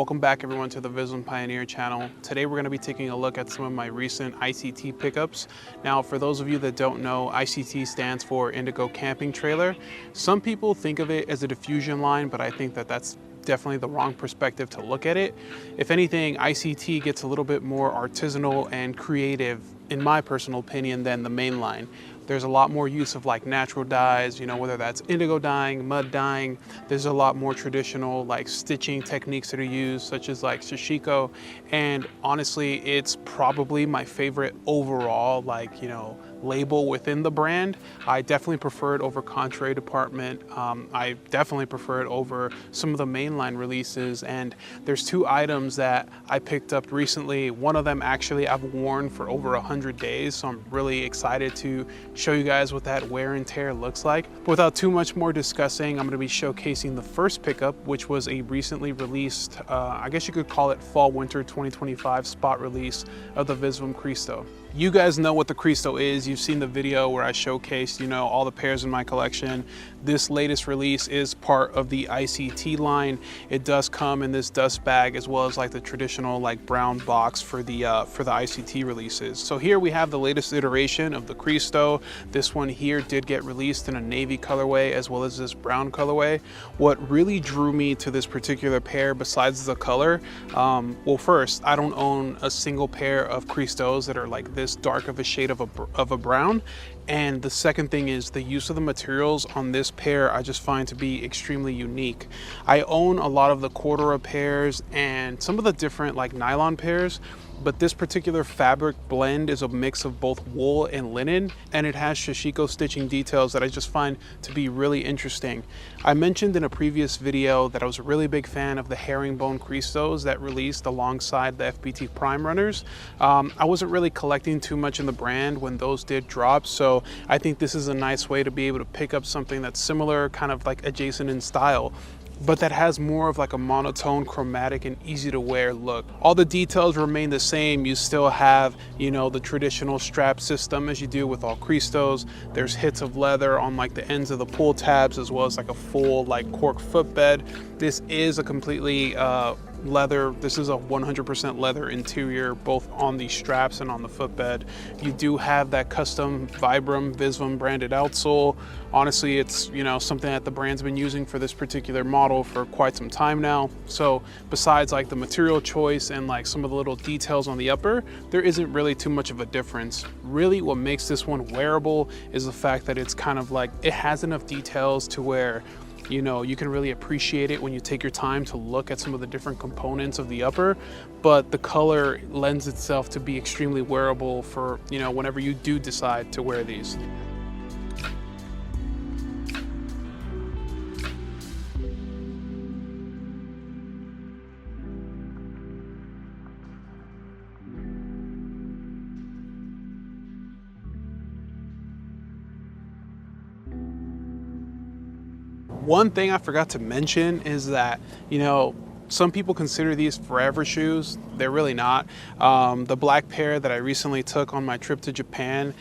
Welcome back everyone to the Visvim Pioneer channel. Today we're going to be taking a look at some of my recent I.C.T pickups. Now for those of you that don't know, I.C.T stands for Indigo Camping Trailer. Some people think of it as a diffusion line, but I think that that's definitely the wrong perspective to look at it. If anything, I.C.T gets a little bit more artisanal and creative, in my personal opinion, than the main line. There's a lot more use of like natural dyes, you know, whether that's indigo dyeing, mud dyeing. There's a lot more traditional like stitching techniques that are used, such as like sashiko. And honestly, it's probably my favorite overall, like, you know, label within the brand. I definitely prefer it over Contrary Department. I definitely prefer it over some of the mainline releases. And there's two items that I picked up recently. One of them actually I've worn for over 100 days. So I'm really excited to show you guys what that wear and tear looks like. But without too much more discussing, I'm going to be showcasing the first pickup, which was a recently released, I guess you could call it fall winter 2025 spot release of the Visvim Christo. You guys know what the Christo is. You've seen the video where I showcased, you know, all the pairs in my collection. This latest release is part of the I.C.T line. It does come in this dust bag as well as like the traditional like brown box for the I.C.T releases. So here we have the latest iteration of the Christo. This one here did get released in a navy colorway as well as this brown colorway. What really drew me to this particular pair besides the color, well, first, I don't own a single pair of Christos that are like this dark of a shade of a brown. And the second thing is the use of the materials on this pair I just find to be extremely unique. I own a lot of the corduroy pairs and some of the different like nylon pairs, but this particular fabric blend is a mix of both wool and linen, and it has sashiko stitching details that I just find to be really interesting. I mentioned in a previous video that I was a really big fan of the herringbone Christos that released alongside the FBT Prime runners. I wasn't really collecting too much in the brand when those did drop, so I think this is a nice way to be able to pick up something that's similar, kind of like adjacent in style, but that has more of like a monotone, chromatic, and easy to wear look. All the details remain the same. You still have, you know, the traditional strap system as you do with all Christos. There's hits of leather on like the ends of the pull tabs, as well as like a full like cork footbed. This is a completely leather. This is a 100% leather interior, both on the straps and on the footbed. You do have that custom Vibram Visvim branded outsole. Honestly, it's, you know, something that the brand's been using for this particular model for quite some time now. So besides like the material choice and like some of the little details on the upper, there isn't really too much of a difference. Really what makes this one wearable is the fact that it's kind of like, it has enough details to where, you know, you can really appreciate it when you take your time to look at some of the different components of the upper, but the color lends itself to be extremely wearable for, you know, whenever you do decide to wear these. One thing I forgot to mention is that, you know, some people consider these forever shoes. They're really not. The black pair that I recently took on my trip to Japan,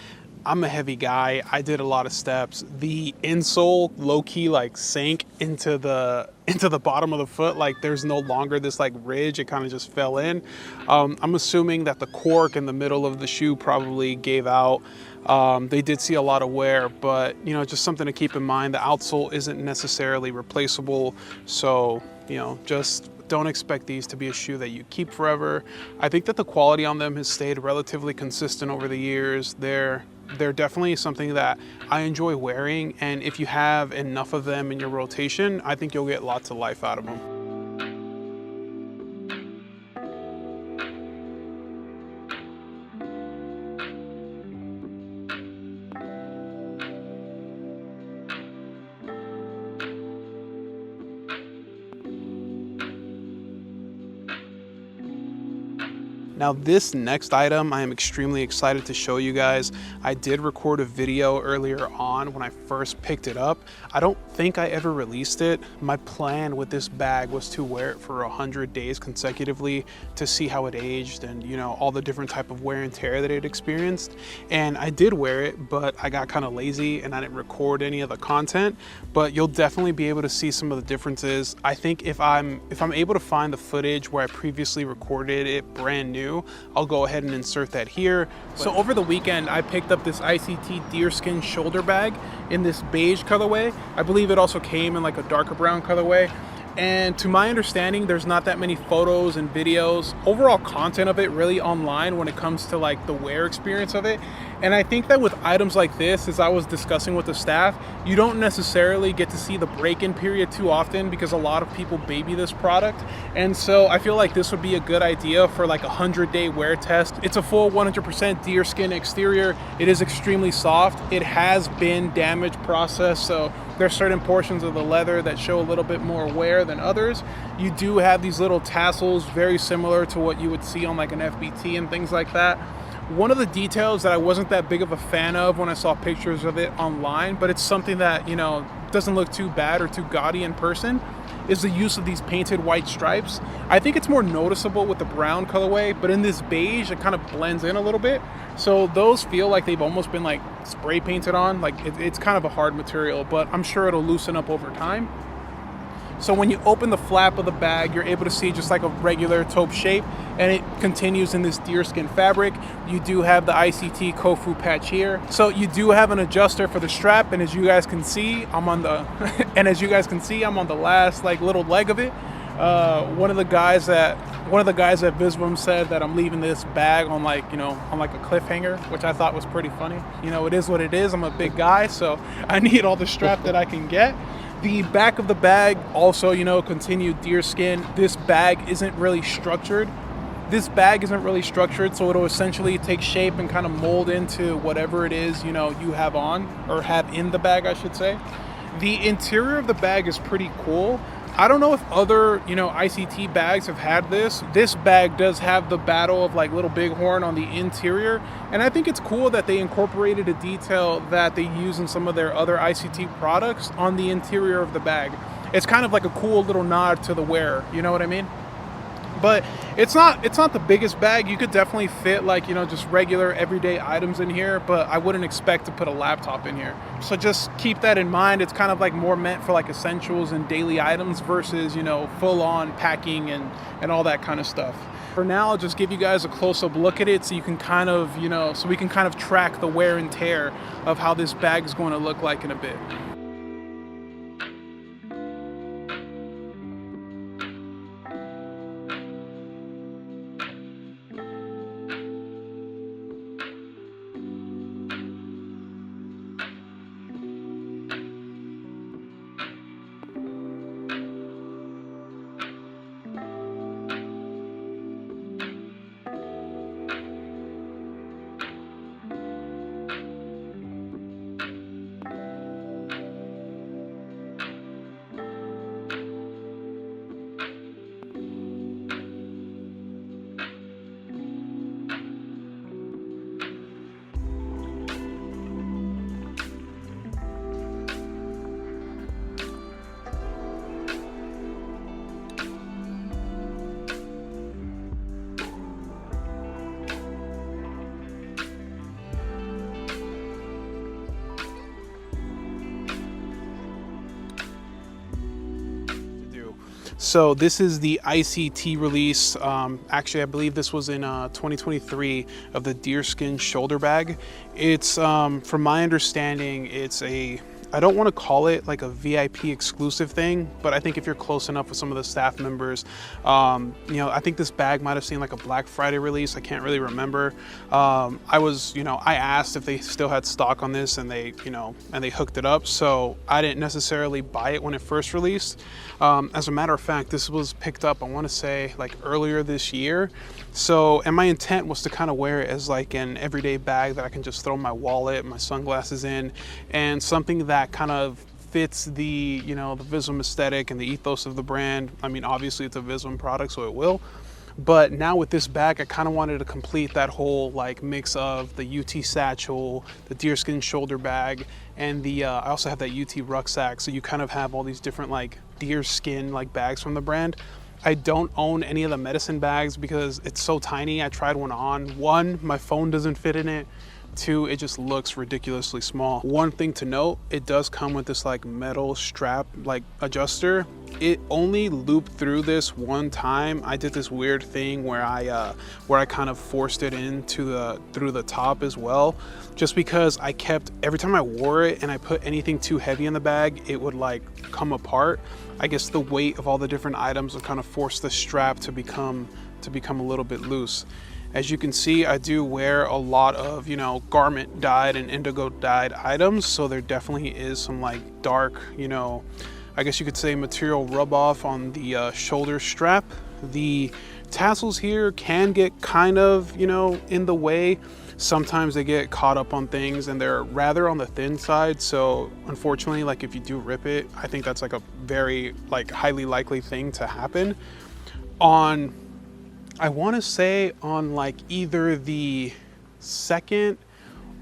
I'm a heavy guy. I did a lot of steps. The insole low-key like sank into the bottom of the foot. Like there's no longer this like ridge. It kind of just fell in. I'm assuming that the cork in the middle of the shoe probably gave out. They did see a lot of wear, but you know, just something to keep in mind. The outsole isn't necessarily replaceable, so you know, just don't expect these to be a shoe that you keep forever. I think that the quality on them has stayed relatively consistent over the years. They're definitely something that I enjoy wearing, and if you have enough of them in your rotation, I think you'll get lots of life out of them. Now this next item I am extremely excited to show you guys. I did record a video earlier on when I first picked it up. I don't think I ever released it. My plan with this bag was to wear it for 100 days consecutively to see how it aged and, you know, all the different type of wear and tear that it experienced. And I did wear it, but I got kind of lazy and I didn't record any of the content, but you'll definitely be able to see some of the differences. I think if I'm able to find the footage where I previously recorded it brand new, I'll go ahead and insert that here. So over the weekend, I picked up this I.C.T Deerskin shoulder bag in this beige colorway. I believe it also came in like a darker brown colorway. And to my understanding, there's not that many photos and videos, overall content of it really online when it comes to like the wear experience of it. And I think that with items like this, as I was discussing with the staff, you don't necessarily get to see the break-in period too often because a lot of people baby this product. And so I feel like this would be a good idea for like a 100-day wear test. It's a full 100% deerskin exterior. It is extremely soft. It has been damage processed, so there's certain portions of the leather that show a little bit more wear than others. You do have these little tassels, very similar to what you would see on like an FBT and things like that. One of the details that I wasn't that big of a fan of when I saw pictures of it online, but it's something that, you know, doesn't look too bad or too gaudy in person, is the use of these painted white stripes. I think it's more noticeable with the brown colorway, but in this beige, it kind of blends in a little bit. So those feel like they've almost been like spray painted on. Like it's kind of a hard material, but I'm sure it'll loosen up over time. So when you open the flap of the bag, you're able to see just like a regular taupe shape, and it continues in this deerskin fabric. You do have the I.C.T Kofu patch here. So you do have an adjuster for the strap, and as you guys can see, I'm on the last like little leg of it. One of the guys at Visvim said that I'm leaving this bag on like, you know, on like a cliffhanger, which I thought was pretty funny. You know, it is what it is. I'm a big guy, so I need all the strap that I can get. The back of the bag also, you know, continued deerskin. This bag isn't really structured. So it'll essentially take shape and kind of mold into whatever it is, you know, you have on, or have in the bag, I should say. The interior of the bag is pretty cool. I don't know if other, you know, I.C.T bags have had this. This bag does have the battle of like Little Bighorn on the interior. And I think it's cool that they incorporated a detail that they use in some of their other I.C.T products on the interior of the bag. It's kind of like a cool little nod to the wearer, you know what I mean? But it's not the biggest bag. You could definitely fit like, you know, just regular everyday items in here, but I wouldn't expect to put a laptop in here. So just keep that in mind. It's kind of like more meant for like essentials and daily items versus, you know, full on packing and all that kind of stuff. For now, I'll just give you guys a close-up look at it so you can kind of, you know, so we can kind of track the wear and tear of how this bag is going to look like in a bit. So this is the I.C.T release. Actually, I believe this was in 2023 of the Deerskin shoulder bag. It's, from my understanding, it's a, I don't want to call it like a VIP exclusive thing, but I think if you're close enough with some of the staff members, you know, I think this bag might have seen like a Black Friday release. I can't really remember. I asked if they still had stock on this, and they, you know, and they hooked it up. So I didn't necessarily buy it when it first released. As a matter of fact, this was picked up, I want to say like earlier this year. So, and my intent was to kind of wear it as like an everyday bag that I can just throw my wallet, my sunglasses in, and something that kind of fits the, you know, the Visvim aesthetic and the ethos of the brand. I mean, obviously it's a Visvim product, so it will. But now with this bag, I kind of wanted to complete that whole like mix of the UT satchel, the Deerskin shoulder bag, and the I also have that UT rucksack. So you kind of have all these different like deerskin like bags from the brand. I don't own any of the medicine bags because it's so tiny. I tried one on. One, my phone doesn't fit in it. Two, it just looks ridiculously small. One thing to note, it does come with this like metal strap like adjuster. It only looped through this one time. I did this weird thing where I kind of forced it into through the top as well, just because I kept, every time I wore it and I put anything too heavy in the bag, it would like come apart. I guess the weight of all the different items would kind of force the strap to become a little bit loose. As you can see, I do wear a lot of, you know, garment dyed and indigo dyed items. So there definitely is some like dark, you know, I guess you could say material rub off on the shoulder strap. The tassels here can get kind of, you know, in the way. Sometimes they get caught up on things and they're rather on the thin side. So unfortunately, like if you do rip it, I think that's like a very like highly likely thing to happen. I want to say on like either the second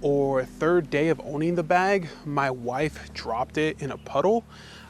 or third day of owning the bag, my wife dropped it in a puddle.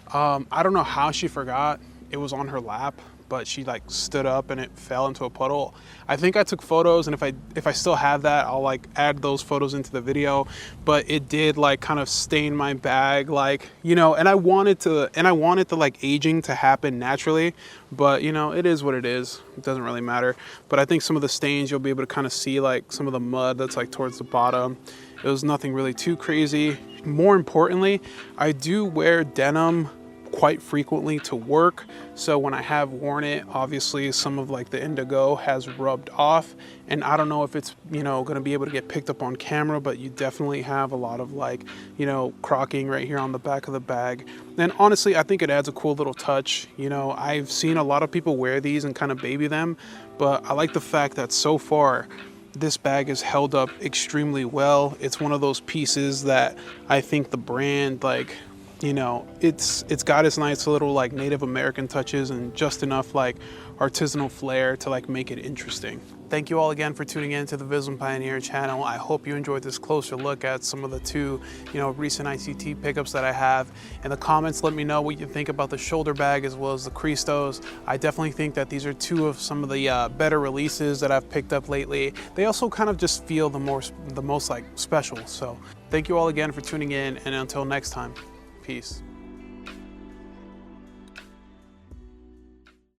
I don't know how she forgot. It was on her lap, but she like stood up and it fell into a puddle. I think I took photos, and if I still have that, I'll like add those photos into the video. But it did like kind of stain my bag, like, you know, and I wanted the like aging to happen naturally, but you know, it is what it is. It doesn't really matter. But I think some of the stains, you'll be able to kind of see like some of the mud that's like towards the bottom. It was nothing really too crazy. More importantly, I do wear denim quite frequently to work, so when I have worn it, obviously some of like the indigo has rubbed off, and I don't know if it's, you know, going to be able to get picked up on camera, but you definitely have a lot of like, you know, crocking right here on the back of the bag. And honestly, I think it adds a cool little touch. You know, I've seen a lot of people wear these and kind of baby them, but I like the fact that so far this bag has held up extremely well. It's one of those pieces that I think the brand, like, you know, it's got its nice little like Native American touches and just enough like artisanal flair to like make it interesting. Thank you all again for tuning in to the Visvim Pioneer channel. I hope you enjoyed this closer look at some of the two, you know, recent ICT pickups that I have. In the comments, let me know what you think about the shoulder bag as well as the Christos. I definitely think that these are two of some of the better releases that I've picked up lately. They also kind of just feel the most like special. So thank you all again for tuning in, and until next time. Peace.